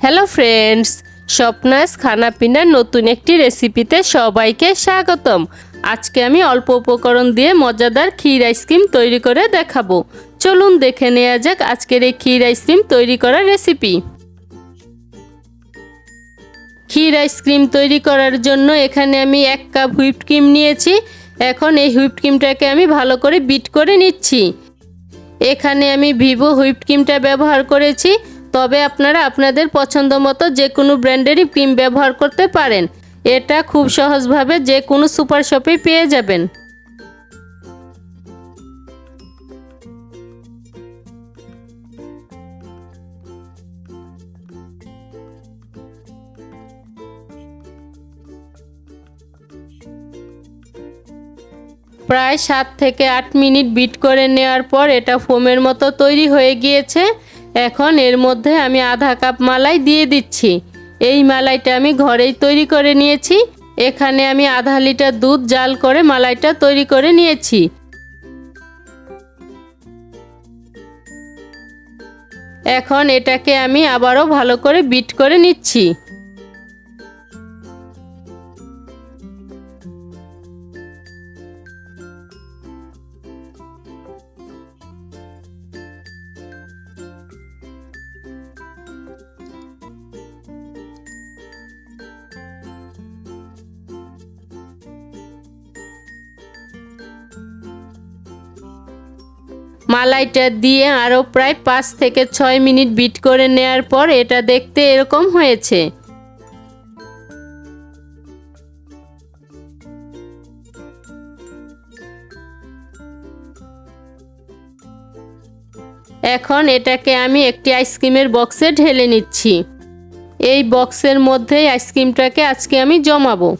Hello friends, স্বপ্নাস খানা পিনার নতুন একটি রেসিপিতে সবাইকে স্বাগতম। আজকে আমি অল্প উপকরণ দিয়ে মজাদার ক্ষীর আইসক্রিম তৈরি করে দেখাবো। চলুন দেখে নেওয়া যাক আজকের এই ক্ষীর আইসক্রিম তৈরি করার রেসিপি। ক্ষীর আইসক্রিম তৈরি করার জন্য এখানে আমি 1 কাপ হুইপড ক্রিম নিয়েছি। এখন এই হুইপড ক্রিমটাকে আমি ভালো করে বিট করে নিচ্ছি। এখানে আমি ভিভো হুইপড ক্রিমটা ব্যবহার করেছি, তবে আপনারা আপনাদের পছন্দ মতো যে কোনো ব্র্যান্ডেরই ক্রিম ব্যবহার করতে পারেন। এটা খুব সহজভাবে যে কোনো সুপার শপে পেয়ে যাবেন। প্রায় 7 থেকে 8 মিনিট বিট করে নেওয়ার পর এটা ফোমের মতো তৈরি হয়ে গিয়েছে। এখন এর মধ্যে আমি আধা কাপ মালাই দিয়ে দিচ্ছি। এই মালাইটা আমি ঘরেই তৈরি করে নিয়েছি। এখানে আমি আধা লিটার দুধ জাল করে মালাইটা তৈরি করে নিয়েছি। এখন এটাকে আমি আবারও ভালো করে বিট করে নিচ্ছি। মালাইটা দিয়ে আরও প্রায় 5 থেকে 6 মিনিট বিট করে নেওয়ার পর এটা দেখতে এরকম হয়েছে। এখন এটাকে আমি একটি আইসক্রিমের বক্সে ঢেলে নিচ্ছি। এই বক্সের মধ্যেই আইসক্রিমটাকে আজকে আমি জমাবো।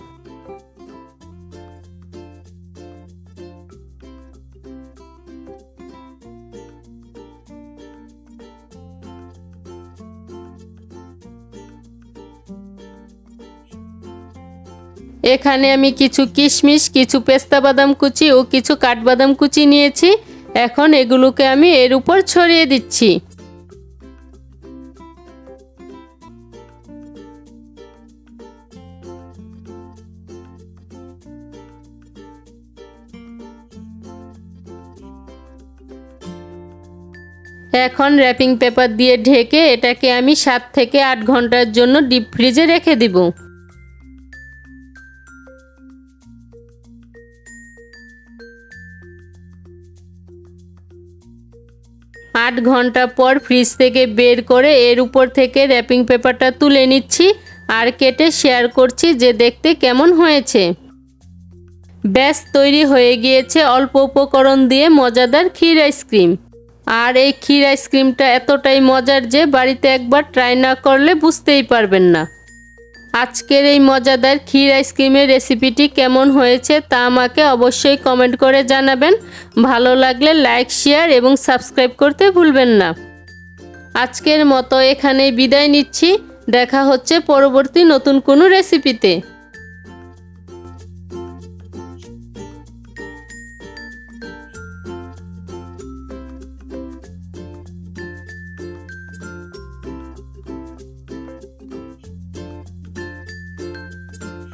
এখানে আমি কিছু কিশমিশ, কিছু পেস্তা বাদাম কুচি ও কিছু কাঠবাদাম কুচি নিয়েছি। এখন এগুলোকে আমি এর উপর ছড়িয়ে দিচ্ছি। এখন র্যাপিং পেপার দিয়ে ঢেকে এটাকে আমি 7 থেকে 8 ঘন্টার জন্য ডিপ ফ্রিজে রেখে দিব। 8 ঘন্টা পর ফ্রিজ থেকে বের করে এর উপর থেকে র্যাপিং পেপারটা তুলে নিচ্ছি আর কেটে শেয়ার করছি যে দেখতে কেমন হয়েছে। ব্যাস তৈরি হয়ে গিয়েছে অল্প উপকরণ দিয়ে মজাদার ক্ষীর আইসক্রিম। আর এই ক্ষীর আইসক্রিমটা এতটাই মজার যে বাড়িতে একবার ট্রাই না করলে বুঝতেই পারবেন না। আজকের এই মজাদার ক্ষীর আইসক্রিমের রেসিপিটি কেমন হয়েছে তা আমাকে অবশ্যই কমেন্ট করে জানাবেন। ভালো লাগলে লাইক, শেয়ার এবং সাবস্ক্রাইব করতে ভুলবেন না। আজকের মতো এখানেই বিদায় নিচ্ছি। দেখা হচ্ছে পরবর্তী নতুন কোনো রেসিপিতে।